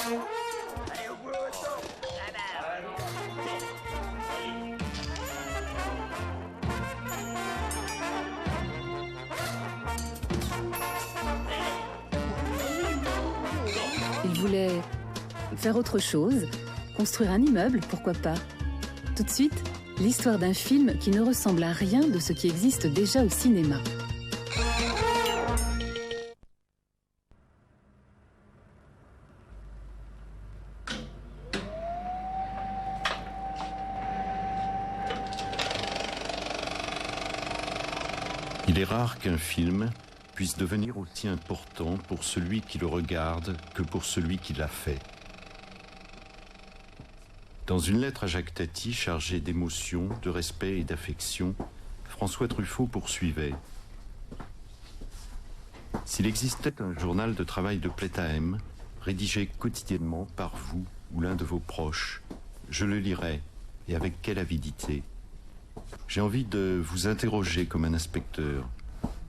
Il voulait faire autre chose, construire un immeuble, pourquoi pas. Tout de suite, l'histoire d'un film qui ne ressemble à rien de ce qui existe déjà au cinéma. Il est rare qu'un film puisse devenir aussi important pour celui qui le regarde que pour celui qui l'a fait. Dans une lettre à Jacques Tati chargée d'émotion, de respect et d'affection, François Truffaut poursuivait : « S'il existait un journal de travail de Plétaëm, rédigé quotidiennement par vous ou l'un de vos proches, je le lirais, et avec quelle avidité. J'ai envie de vous interroger comme un inspecteur.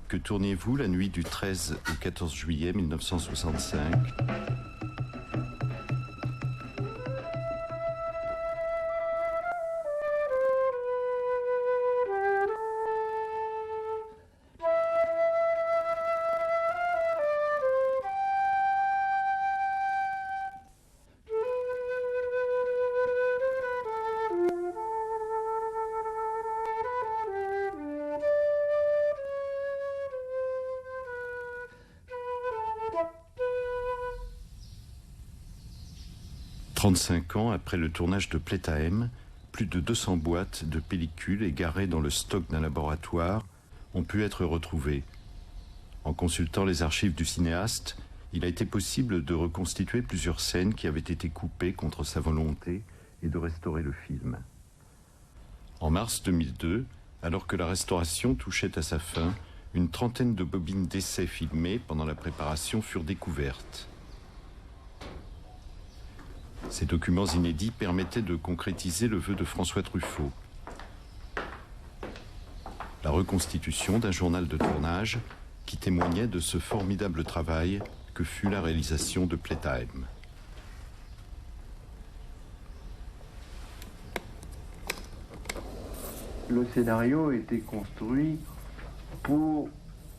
Que tourniez-vous la nuit du 13 au 14 juillet 1965 ? « 35 ans après le tournage de Plétaëm, plus de 200 boîtes de pellicules égarées dans le stock d'un laboratoire ont pu être retrouvées. En consultant les archives du cinéaste, il a été possible de reconstituer plusieurs scènes qui avaient été coupées contre sa volonté et de restaurer le film. En mars 2002, alors que la restauration touchait à sa fin, une trentaine de bobines d'essais filmées pendant la préparation furent découvertes. Ces documents inédits permettaient de concrétiser le vœu de François Truffaut. La reconstitution d'un journal de tournage qui témoignait de ce formidable travail que fut la réalisation de Plétaëm. Le scénario était construit pour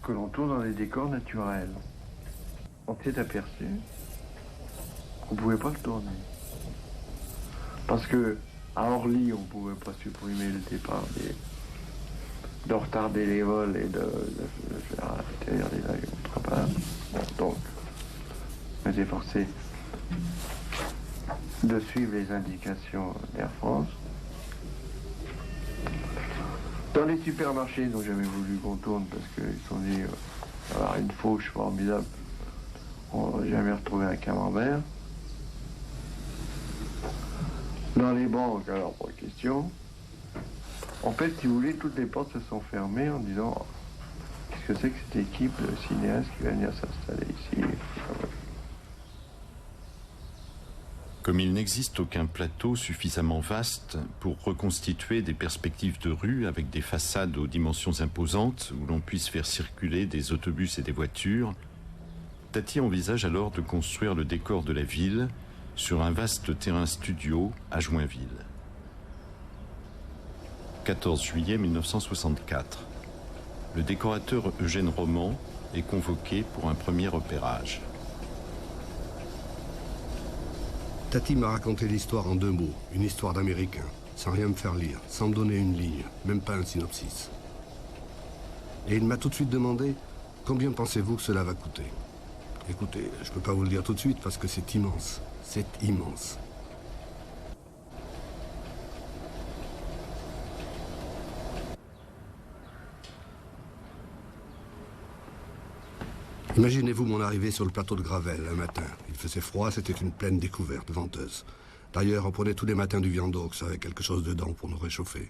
que l'on tourne dans des décors naturels. On s'est aperçu qu'on ne pouvait pas le tourner. Parce que à Orly, on ne pouvait pas supprimer le départ, de retarder les vols et de faire atterrir des avions trapables. Bon, donc, on était forcé de suivre les indications d'Air France. Dans les supermarchés, ils n'ont jamais voulu qu'on tourne parce qu'ils se sont dit avoir une fauche formidable. On n'a jamais retrouvé un camembert. Dans les banques, alors pas de question. En fait, si vous voulez, toutes les portes se sont fermées en disant oh, qu'est-ce que c'est que cette équipe de cinéastes qui va venir s'installer ici. Comme il n'existe aucun plateau suffisamment vaste pour reconstituer des perspectives de rue avec des façades aux dimensions imposantes où l'on puisse faire circuler des autobus et des voitures, Tati envisage alors de construire le décor de la ville sur un vaste terrain studio à Joinville. 14 juillet 1964. Le décorateur Eugène Roman est convoqué pour un premier repérage. Tati m'a raconté l'histoire en 2 mots, une histoire d'Américain, sans rien me faire lire, sans me donner une ligne, même pas un synopsis. Et il m'a tout de suite demandé « Combien pensez-vous que cela va coûter ?» Écoutez, je ne peux pas vous le dire tout de suite parce que c'est immense. C'est immense. Imaginez-vous mon arrivée sur le plateau de Gravel un matin. Il faisait froid, c'était une plaine découverte, venteuse. D'ailleurs, on prenait tous les matins du viandox avec quelque chose dedans pour nous réchauffer.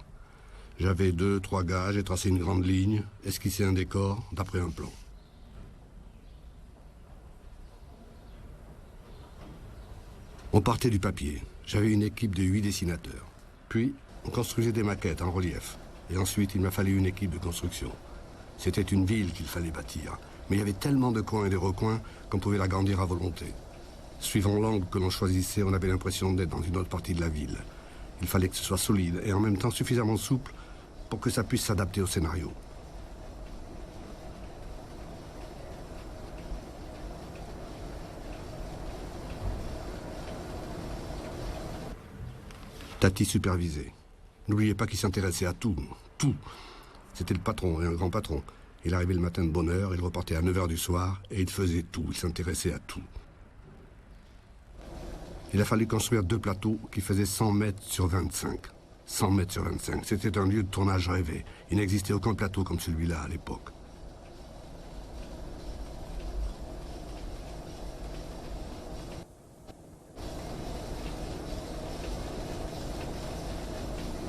J'avais 2, 3 gars, j'ai tracé une grande ligne, esquissé un décor d'après un plan. On partait du papier. J'avais une équipe de 8 dessinateurs. Puis, on construisait des maquettes en relief. Et ensuite, il m'a fallu une équipe de construction. C'était une ville qu'il fallait bâtir. Mais il y avait tellement de coins et de recoins qu'on pouvait l'agrandir à volonté. Suivant l'angle que l'on choisissait, on avait l'impression d'être dans une autre partie de la ville. Il fallait que ce soit solide et en même temps suffisamment souple pour que ça puisse s'adapter au scénario. Tati supervisait. N'oubliez pas qu'il s'intéressait à tout. Tout. C'était le patron et un grand patron. Il arrivait le matin de bonne heure, il repartait à 9 h du soir et il faisait tout. Il s'intéressait à tout. Il a fallu construire 2 plateaux qui faisaient 100 mètres sur 25. 100 mètres sur 25. C'était un lieu de tournage rêvé. Il n'existait aucun plateau comme celui-là à l'époque.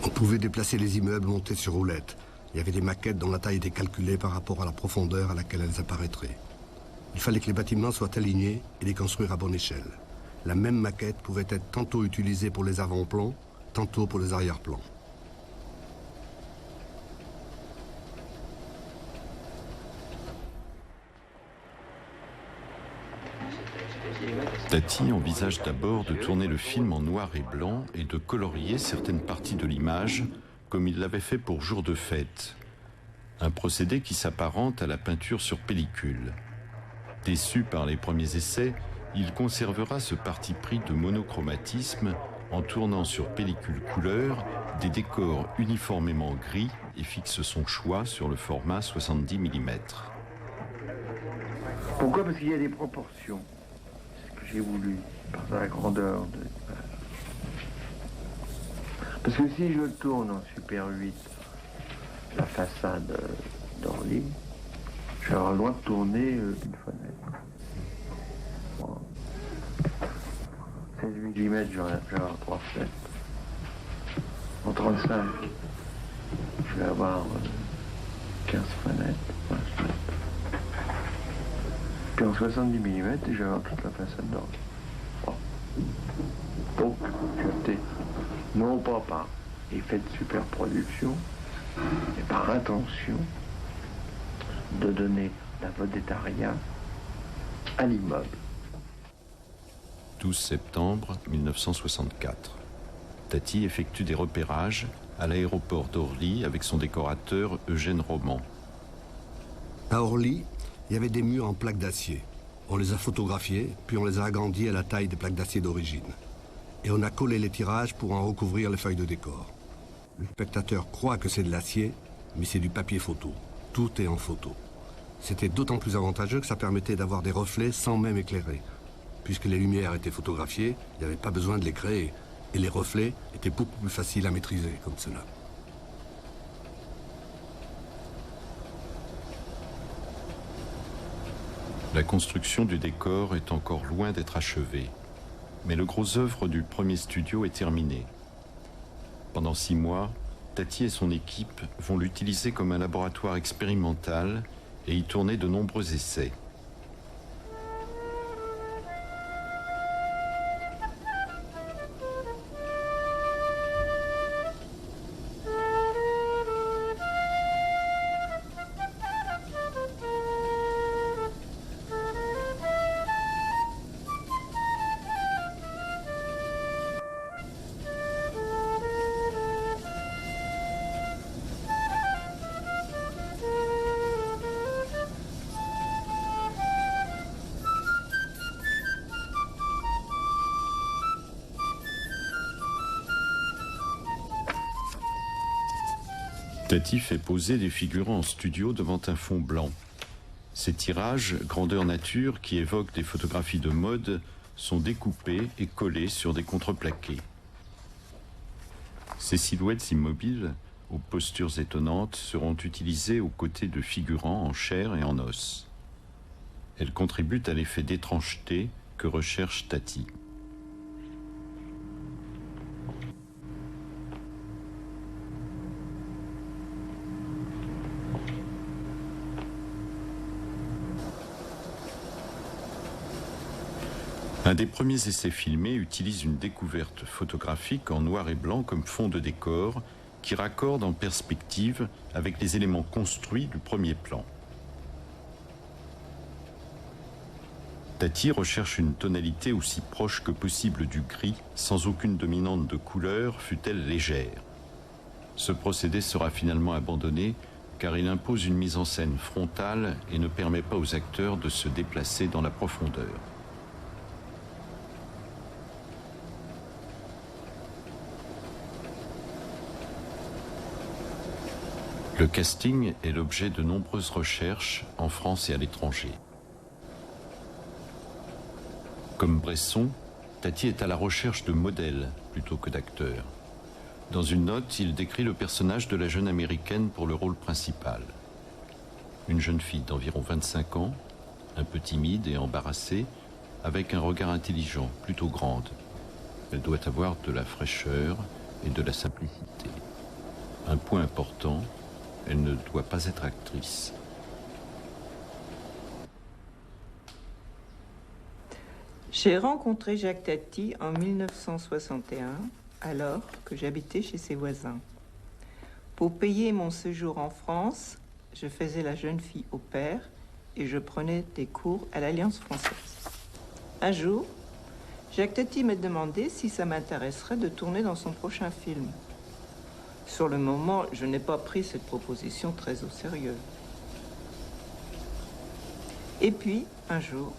On pouvait déplacer les immeubles montés sur roulettes. Il y avait des maquettes dont la taille était calculée par rapport à la profondeur à laquelle elles apparaîtraient. Il fallait que les bâtiments soient alignés et les construire à bonne échelle. La même maquette pouvait être tantôt utilisée pour les avant-plans, tantôt pour les arrière-plans. Tati envisage d'abord de tourner le film en noir et blanc et de colorier certaines parties de l'image, comme il l'avait fait pour Jour de fête. Un procédé qui s'apparente à la peinture sur pellicule. Déçu par les premiers essais, il conservera ce parti pris de monochromatisme en tournant sur pellicule couleur des décors uniformément gris et fixe son choix sur le format 70 mm. Pourquoi? Parce qu'il y a des proportions. C'est ce que j'ai voulu, par la grandeur de l'image. Parce que si je tourne en Super 8 la façade d'Orly, je vais avoir loin de tourner une fenêtre. 16 mm, je vais avoir 3 fenêtres. En 35, je vais avoir 15 fenêtres, 20 fenêtres. Puis en 70 mm, je vais avoir toute la façade d'Orly. Bon. Donc, j'ai opté non pas par effet de superproduction, mais par intention de donner la vedettariat à l'immeuble. 12 septembre 1964. Tati effectue des repérages à l'aéroport d'Orly avec son décorateur Eugène Roman. À Orly, il y avait des murs en plaques d'acier. On les a photographiés, puis on les a agrandis à la taille des plaques d'acier d'origine. Et on a collé les tirages pour en recouvrir les feuilles de décor. Le spectateur croit que c'est de l'acier, mais c'est du papier photo. Tout est en photo. C'était d'autant plus avantageux que ça permettait d'avoir des reflets sans même éclairer. Puisque les lumières étaient photographiées, il n'y avait pas besoin de les créer. Et les reflets étaient beaucoup plus faciles à maîtriser comme cela. La construction du décor est encore loin d'être achevée. Mais le gros œuvre du premier studio est terminé. Pendant 6 mois, Tati et son équipe vont l'utiliser comme un laboratoire expérimental et y tourner de nombreux essais. Tati fait poser des figurants en studio devant un fond blanc. Ces tirages, grandeur nature, qui évoquent des photographies de mode, sont découpés et collés sur des contreplaqués. Ces silhouettes immobiles, aux postures étonnantes, seront utilisées aux côtés de figurants en chair et en os. Elles contribuent à l'effet d'étrangeté que recherche Tati. Un des premiers essais filmés utilise une découverte photographique en noir et blanc comme fond de décor qui raccorde en perspective avec les éléments construits du premier plan. Tati recherche une tonalité aussi proche que possible du gris, sans aucune dominante de couleur, fût-elle légère. Ce procédé sera finalement abandonné car il impose une mise en scène frontale et ne permet pas aux acteurs de se déplacer dans la profondeur. Le casting est l'objet de nombreuses recherches en France et à l'étranger. Comme Bresson, Tati est à la recherche de modèles plutôt que d'acteurs. Dans une note, il décrit le personnage de la jeune américaine pour le rôle principal. Une jeune fille d'environ 25 ans, un peu timide et embarrassée, avec un regard intelligent, plutôt grande. Elle doit avoir de la fraîcheur et de la simplicité. Un point important, elle ne doit pas être actrice. J'ai rencontré Jacques Tati en 1961, alors que j'habitais chez ses voisins. Pour payer mon séjour en France, je faisais la jeune fille au pair et je prenais des cours à l'Alliance française. Un jour, Jacques Tati m'a demandé si ça m'intéresserait de tourner dans son prochain film. Sur le moment, je n'ai pas pris cette proposition très au sérieux. Et puis, un jour,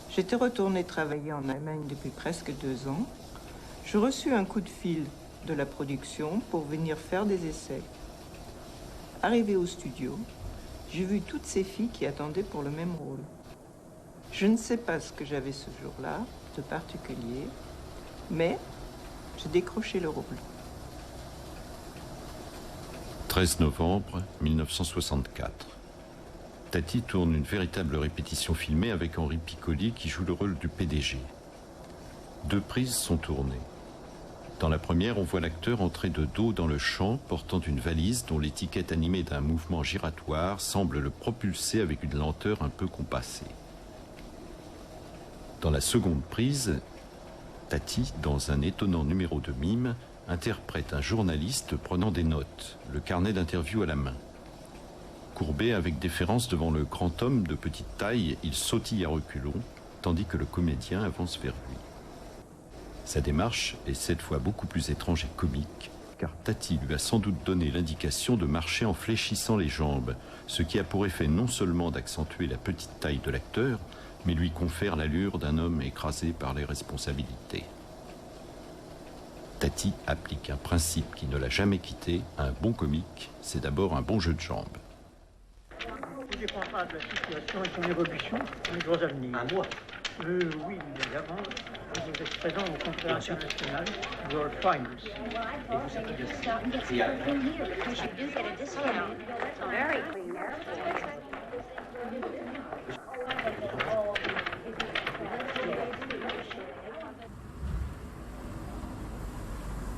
j'étais retournée travailler en Allemagne depuis presque 2 ans. Je reçus un coup de fil de la production pour venir faire des essais. Arrivée au studio, j'ai vu toutes ces filles qui attendaient pour le même rôle. Je ne sais pas ce que j'avais ce jour-là de particulier, mais j'ai décroché le rôle. 13 novembre 1964. Tati tourne une véritable répétition filmée avec Henri Piccoli qui joue le rôle du PDG. 2 prises sont tournées. Dans la première, on voit l'acteur entrer de dos dans le champ portant une valise dont l'étiquette animée d'un mouvement giratoire semble le propulser avec une lenteur un peu compassée. Dans la seconde prise, Tati, dans un étonnant numéro de mime, interprète un journaliste prenant des notes, le carnet d'interview à la main. Courbé avec déférence devant le grand homme de petite taille, il sautille à reculons, tandis que le comédien avance vers lui. Sa démarche est cette fois beaucoup plus étrange et comique, car Tati lui a sans doute donné l'indication de marcher en fléchissant les jambes, ce qui a pour effet non seulement d'accentuer la petite taille de l'acteur, mais lui confère l'allure d'un homme écrasé par les responsabilités. Tati applique un principe qui ne l'a jamais quitté. Un bon comique, c'est d'abord un bon jeu de jambes. Tout dépendra de la situation et son évolution dans les jours à venir. Un mois oui, évidemment. Vous êtes présent au concours international World Finals. Et vous savez de ça.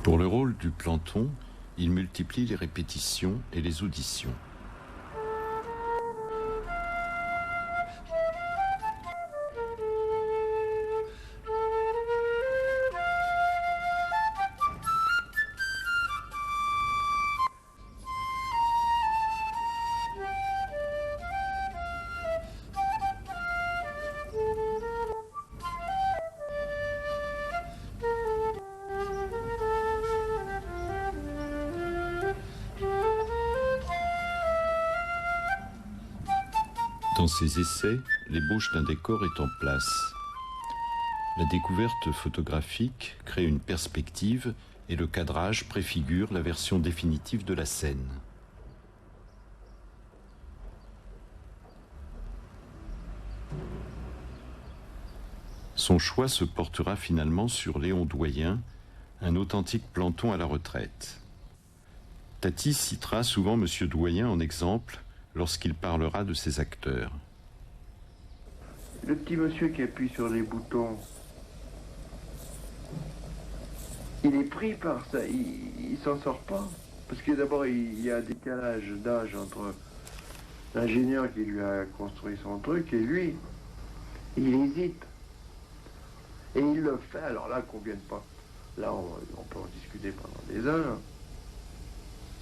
Pour le rôle du planton, il multiplie les répétitions et les auditions. Dans ces essais, l'ébauche d'un décor est en place. La découverte photographique crée une perspective et le cadrage préfigure la version définitive de la scène. Son choix se portera finalement sur Léon Doyen, un authentique planton à la retraite. Tati citera souvent M. Doyen en exemple lorsqu'il parlera de ses acteurs. Le petit monsieur qui appuie sur les boutons, il est pris par ça, il s'en sort pas. Parce que d'abord, il y a un décalage d'âge entre l'ingénieur qui lui a construit son truc et lui. Il hésite. Et il le fait, alors là, qu'on vienne pas. Là, on peut en discuter pendant des heures.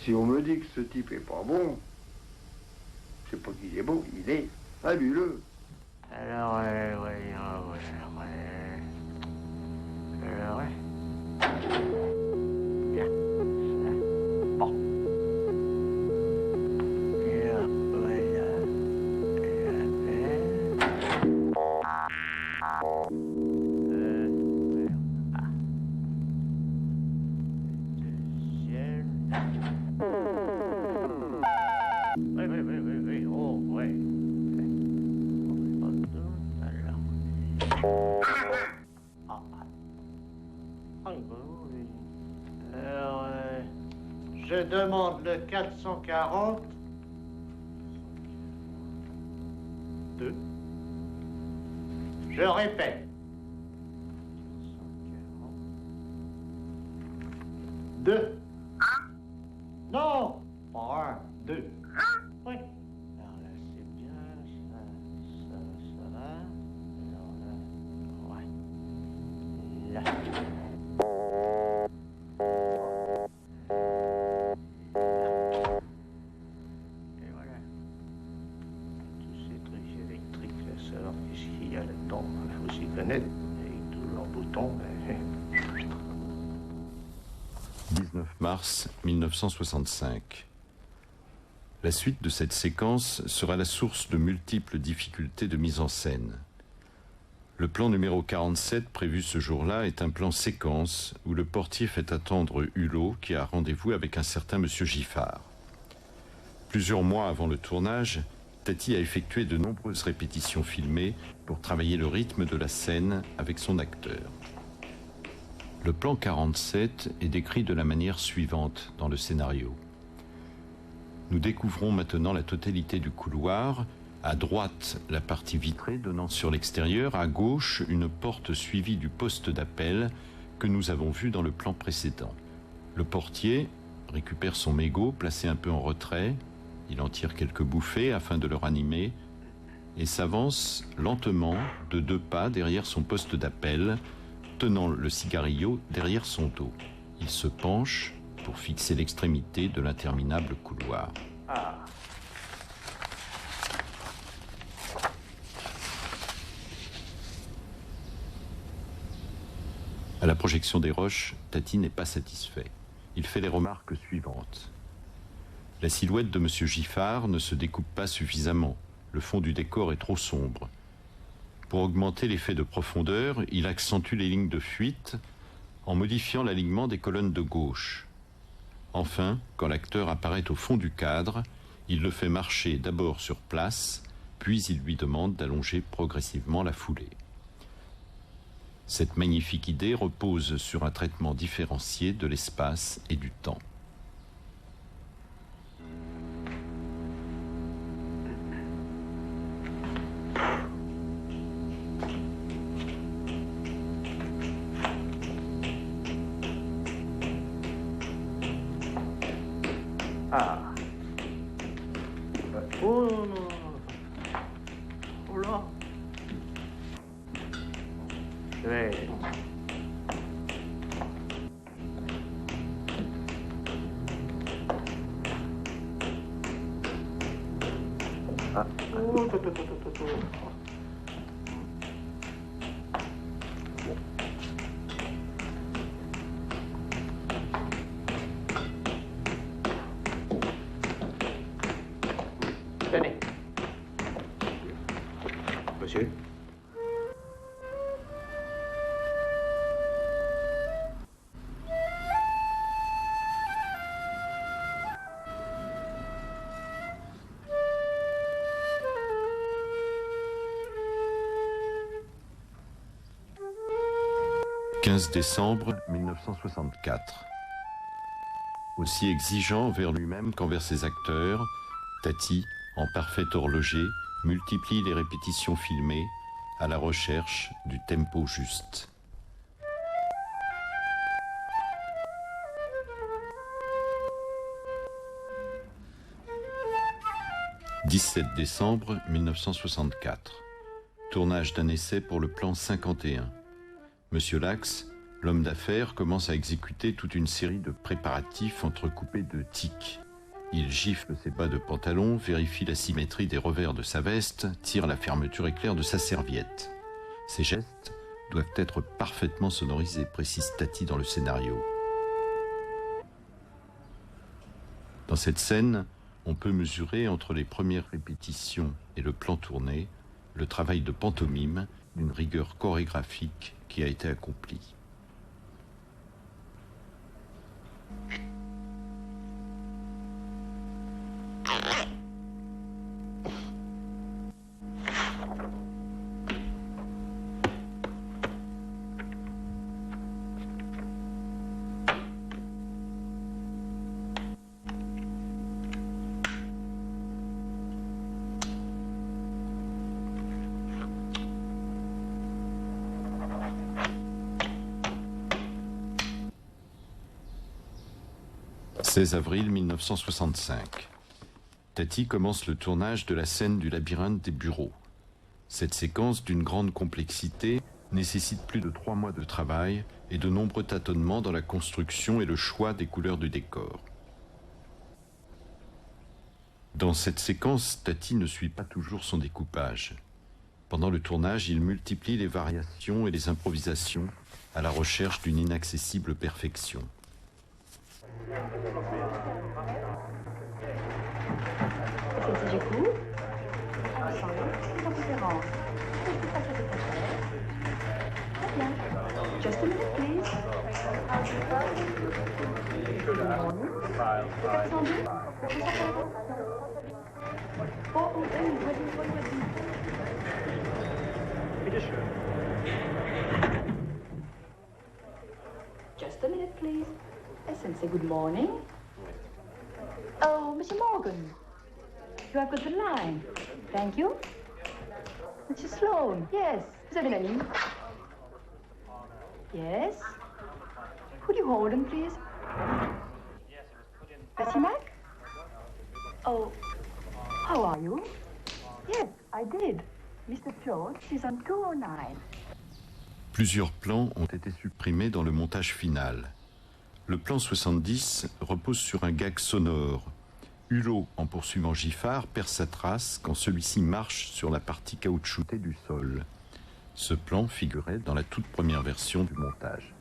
Si on me dit que ce type est pas bon, je sais pas qu'il est bon, il est fabuleux. Alors, bien. Bon. Et après, oui, oh, ouais. Alors, je demande le 440. 2. Je répète. 2. Non, pas 1, 2. Oui. Alors là, c'est bien, ça va. Alors là, ouais. Là. Et voilà. Tous ces trucs électriques, là, savoir qu'est-ce qu'il y a là-dedans, il faut s'y connaître. Avec tous leurs boutons, mais... 19 mars 1965. La suite de cette séquence sera la source de multiples difficultés de mise en scène. Le plan numéro 47 prévu ce jour-là est un plan séquence où le portier fait attendre Hulot qui a rendez-vous avec un certain monsieur Giffard. Plusieurs mois avant le tournage, Tati a effectué de nombreuses répétitions filmées pour travailler le rythme de la scène avec son acteur. Le plan 47 est décrit de la manière suivante dans le scénario. Nous découvrons maintenant la totalité du couloir. À droite, la partie vitrée donnant sur l'extérieur. À gauche, une porte suivie du poste d'appel que nous avons vu dans le plan précédent. Le portier récupère son mégot placé un peu en retrait. Il en tire quelques bouffées afin de le ranimer et s'avance lentement de 2 pas derrière son poste d'appel, tenant le cigarillo derrière son dos. Il se penche pour fixer l'extrémité de l'interminable couloir. Ah. À la projection des roches, Tati n'est pas satisfait. Il fait les remarques suivantes. La silhouette de M. Giffard ne se découpe pas suffisamment. Le fond du décor est trop sombre. Pour augmenter l'effet de profondeur, il accentue les lignes de fuite en modifiant l'alignement des colonnes de gauche. Enfin, quand l'acteur apparaît au fond du cadre, il le fait marcher d'abord sur place, puis il lui demande d'allonger progressivement la foulée. Cette magnifique idée repose sur un traitement différencié de l'espace et du temps. Ah. Oh non, non. Oh là. Je vais... Ah. Oh, tout. Tenez. Monsieur. « 15 décembre 1964. Aussi exigeant envers lui-même qu'envers ses acteurs, Tati, en parfait horloger, multiplie les répétitions filmées à la recherche du tempo juste. « 17 décembre 1964. Tournage d'un essai pour le plan 51. Monsieur Lax, l'homme d'affaires, commence à exécuter toute une série de préparatifs entrecoupés de tics. Il gifle ses bas de pantalon, vérifie la symétrie des revers de sa veste, tire la fermeture éclair de sa serviette. Ses gestes doivent être parfaitement sonorisés, précise Tati dans le scénario. Dans cette scène, on peut mesurer entre les premières répétitions et le plan tourné le travail de pantomime d'une rigueur chorégraphique qui a été accompli. « 16 avril 1965. Tati commence le tournage de la scène du labyrinthe des bureaux. Cette séquence d'une grande complexité nécessite plus de 3 mois de travail et de nombreux tâtonnements dans la construction et le choix des couleurs du décor. Dans cette séquence, Tati ne suit pas toujours son découpage. Pendant le tournage, il multiplie les variations et les improvisations à la recherche d'une inaccessible perfection. Just a minute, please. Just a minute, please. Yes, and say good morning. Oh, Mr. Morgan, you have got the line. Thank you. Mr. Sloan, yes. Vous avez la ligne? Yes. Could you hold him, please? Bessie Mac? Oh, how are you? Yes, I did. Mr. Jones is on 209. Plusieurs plans ont été supprimés dans le montage final. Le plan 70 repose sur un gag sonore. Hulot, en poursuivant Giffard, perd sa trace quand celui-ci marche sur la partie caoutchoutée du sol. Ce plan figurait dans la toute première version du montage.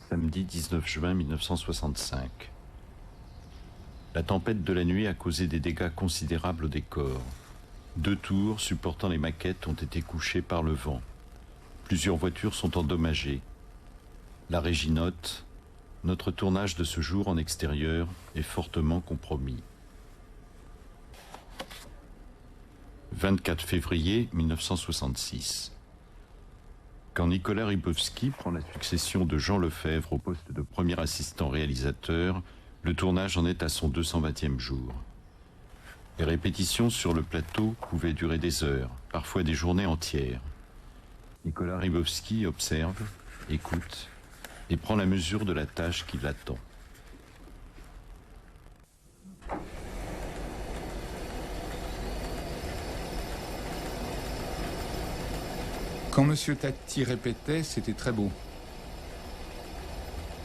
Samedi 19 juin 1965. La tempête de la nuit a causé des dégâts considérables au décor. 2 tours supportant les maquettes ont été couchées par le vent. Plusieurs voitures sont endommagées. La régie note: notre tournage de ce jour en extérieur est fortement compromis. 24 février 1966. Quand Nicolas Rybowski prend la succession de Jean Lefebvre au poste de premier assistant réalisateur, le tournage en est à son 220e jour. Les répétitions sur le plateau pouvaient durer des heures, parfois des journées entières. Nicolas Rybowski observe, écoute et prend la mesure de la tâche qui l'attend. Quand M. Tati répétait, c'était très beau.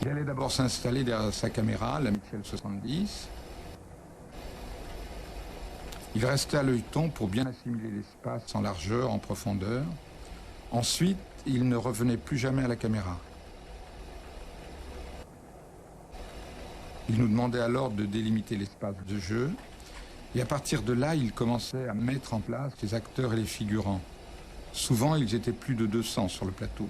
Il allait d'abord s'installer derrière sa caméra, la Mitchell 70. Il restait à l'œilleton pour bien assimiler l'espace en largeur, en profondeur. Ensuite, il ne revenait plus jamais à la caméra. Il nous demandait alors de délimiter l'espace de jeu. Et à partir de là, il commençait à mettre en place les acteurs et les figurants. Souvent, ils étaient plus de 200 sur le plateau.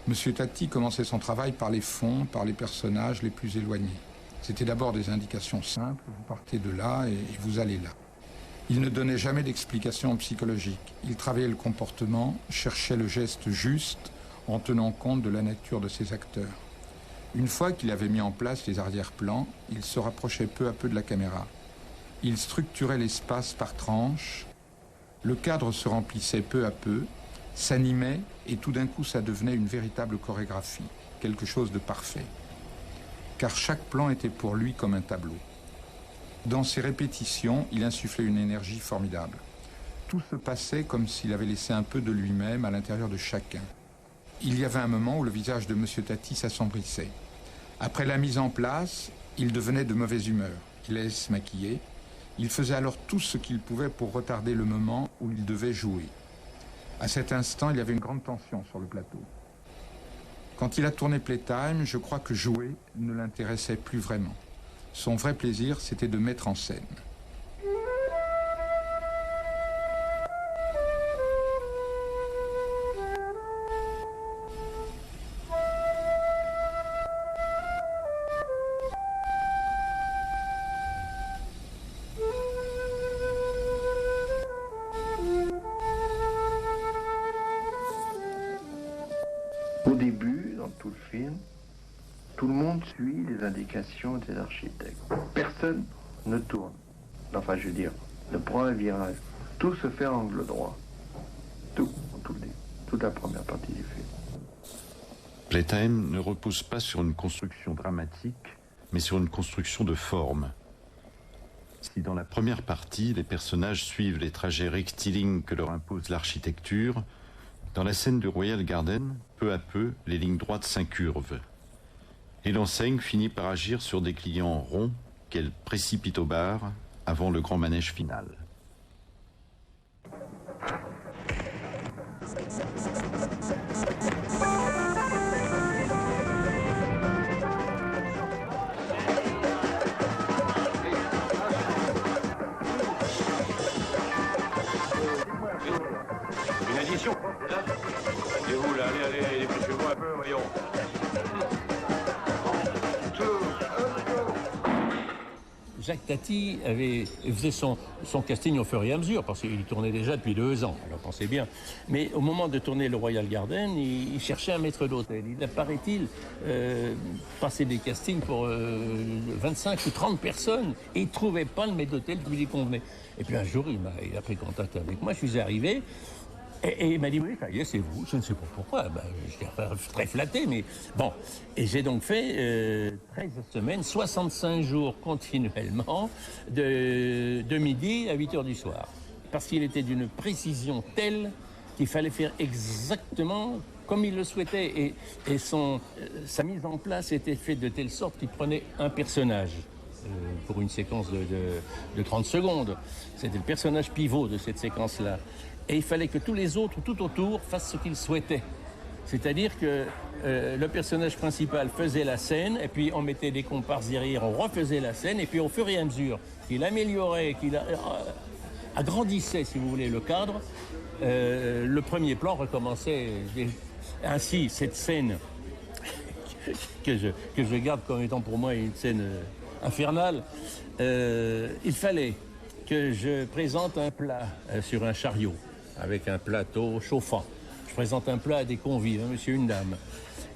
Monsieur Tati commençait son travail par les fonds, par les personnages les plus éloignés. C'était d'abord des indications simples, vous partez de là et vous allez là. Il ne donnait jamais d'explication psychologique. Il travaillait le comportement, cherchait le geste juste, en tenant compte de la nature de ses acteurs. Une fois qu'il avait mis en place les arrière-plans, il se rapprochait peu à peu de la caméra. Il structurait l'espace par tranches, le cadre se remplissait peu à peu, s'animait et tout d'un coup ça devenait une véritable chorégraphie, quelque chose de parfait. Car chaque plan était pour lui comme un tableau. Dans ses répétitions, il insufflait une énergie formidable. Tout se passait comme s'il avait laissé un peu de lui-même à l'intérieur de chacun. Il y avait un moment où le visage de M. Tati s'assombrissait. Après la mise en place, il devenait de mauvaise humeur. Il allait se maquiller. Il faisait alors tout ce qu'il pouvait pour retarder le moment où il devait jouer. À cet instant, il y avait une grande tension sur le plateau. Quand il a tourné Playtime, je crois que jouer ne l'intéressait plus vraiment. Son vrai plaisir, c'était de mettre en scène. Au début, dans tout le film, tout le monde suit les indications des architectes. Personne ne tourne. Enfin, je veux dire, ne prend un virage. Tout se fait à angle droit. Toute la première partie du film. Playtime ne repose pas sur une construction dramatique, mais sur une construction de forme. Si dans la première partie, les personnages suivent les trajets rectilignes que leur impose l'architecture, dans la scène du Royal Garden, peu à peu, les lignes droites s'incurvent. Et l'enseigne finit par agir sur des clients ronds qu'elle précipite au bar avant le grand manège final. Une addition. Et vous là, allez, dépêchez-vous un peu, voyons. Jacques Tati faisait son casting au fur et à mesure, parce qu'il tournait déjà depuis 2 ans, alors pensez bien. Mais au moment de tourner le Royal Garden, il cherchait un maître d'hôtel. Il a, paraît-il, passé des castings pour 25 ou 30 personnes, et il ne trouvait pas le maître d'hôtel qui lui convenait. Et puis un jour, il a pris contact avec moi, je suis arrivé, et il m'a dit, oui, ça y est, c'est vous. Je ne sais pas pourquoi, j'étais très flatté, mais bon. Et j'ai donc fait 13 semaines, 65 jours continuellement, de midi à 8 heures du soir. Parce qu'il était d'une précision telle qu'il fallait faire exactement comme il le souhaitait. Et sa mise en place était faite de telle sorte qu'il prenait un personnage pour une séquence de 30 secondes. C'était le personnage pivot de cette séquence-là. Et il fallait que tous les autres, tout autour, fassent ce qu'ils souhaitaient. C'est-à-dire que le personnage principal faisait la scène, et puis on mettait des comparses derrière, on refaisait la scène, et puis au fur et à mesure qu'il améliorait, qu'il agrandissait, si vous voulez, le cadre, le premier plan recommençait. Ainsi, cette scène que je garde comme étant pour moi une scène infernale, il fallait que je présente un plat sur un chariot, avec un plateau chauffant. Je présente un plat à des convives, un monsieur, une dame.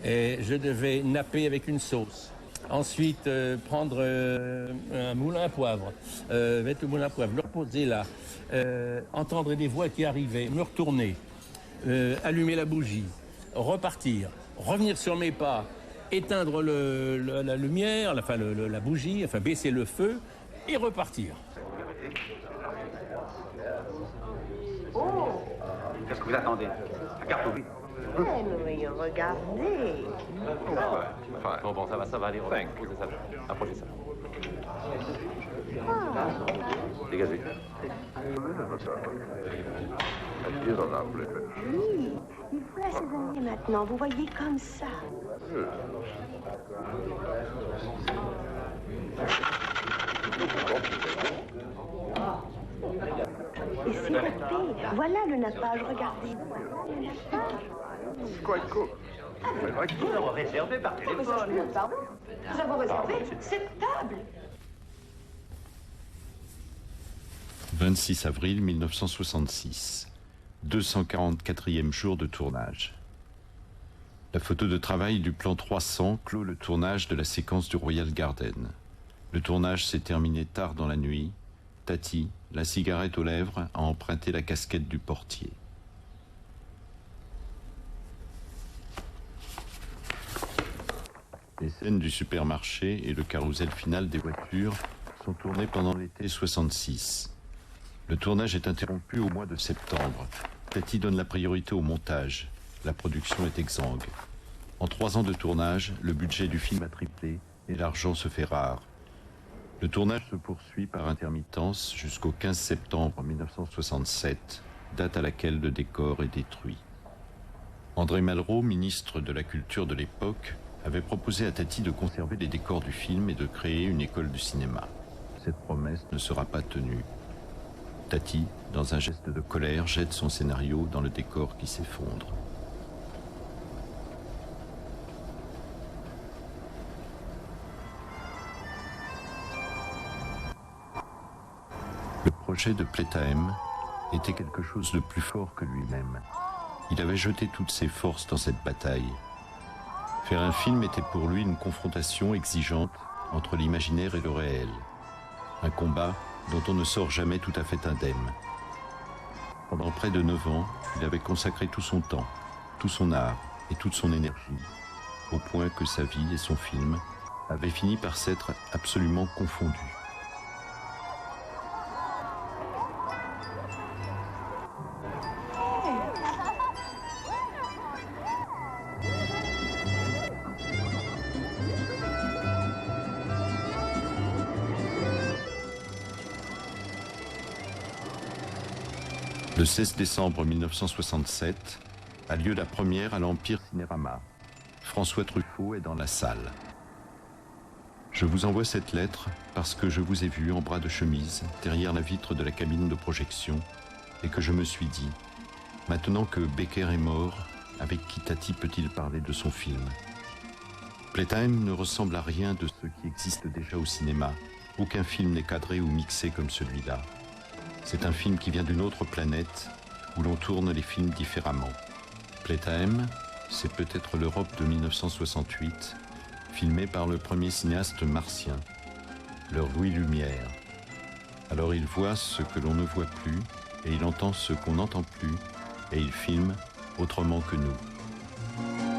Et je devais napper avec une sauce. Ensuite, prendre un moulin à poivre, mettre le moulin à poivre, le reposer là, entendre des voix qui arrivaient, me retourner, allumer la bougie, repartir, revenir sur mes pas, éteindre la lumière, la bougie, enfin baisser le feu et repartir. Qu'est-ce que vous attendez? La carte ouverte. Mais regardez. Bon, ça va aller. Posez ça. Approchez ça. Dégagez. Oui, il faut l'assaisonner maintenant. Vous voyez comme ça. Et c'est nappé. Voilà le nappage, regardez. Le nappage. Quite cool. Nous avons réservé par téléphone. Pardon? Nous avons réservé cette table. 26 avril 1966, 244e jour de tournage. La photo de travail du plan 300 clôt le tournage de la séquence du Royal Garden. Le tournage s'est terminé tard dans la nuit. Tati, la cigarette aux lèvres, a emprunté la casquette du portier. Les scènes du supermarché et le carrousel final des voitures sont tournées pendant l'été 66. Le tournage est interrompu au mois de septembre. Tati donne la priorité au montage. La production est exsangue. En 3 ans de tournage, le budget du film a triplé et l'argent se fait rare. Le tournage se poursuit par intermittence jusqu'au 15 septembre 1967, date à laquelle le décor est détruit. André Malraux, ministre de la Culture de l'époque, avait proposé à Tati de conserver les décors du film et de créer une école de cinéma. Cette promesse ne sera pas tenue. Tati, dans un geste de colère, jette son scénario dans le décor qui s'effondre. Le projet de Plétaëm était quelque chose de plus fort que lui-même. Il avait jeté toutes ses forces dans cette bataille. Faire un film était pour lui une confrontation exigeante entre l'imaginaire et le réel. Un combat dont on ne sort jamais tout à fait indemne. Pendant près de 9 ans, il avait consacré tout son temps, tout son art et toute son énergie, au point que sa vie et son film avaient fini par s'être absolument confondus. Le 16 décembre 1967 a lieu la première à l'Empire Cinérama. François Truffaut est dans la salle. Je vous envoie cette lettre parce que je vous ai vu en bras de chemise derrière la vitre de la cabine de projection et que je me suis dit, maintenant que Becker est mort, avec qui Tati peut-il parler de son film? Plétaëm ne ressemble à rien de ce qui existe déjà au cinéma. Aucun film n'est cadré ou mixé comme celui-là. C'est un film qui vient d'une autre planète où l'on tourne les films différemment. Plétaëm, c'est peut-être l'Europe de 1968, filmée par le premier cinéaste martien, leur Louis Lumière. Alors il voit ce que l'on ne voit plus, et il entend ce qu'on n'entend plus, et il filme autrement que nous.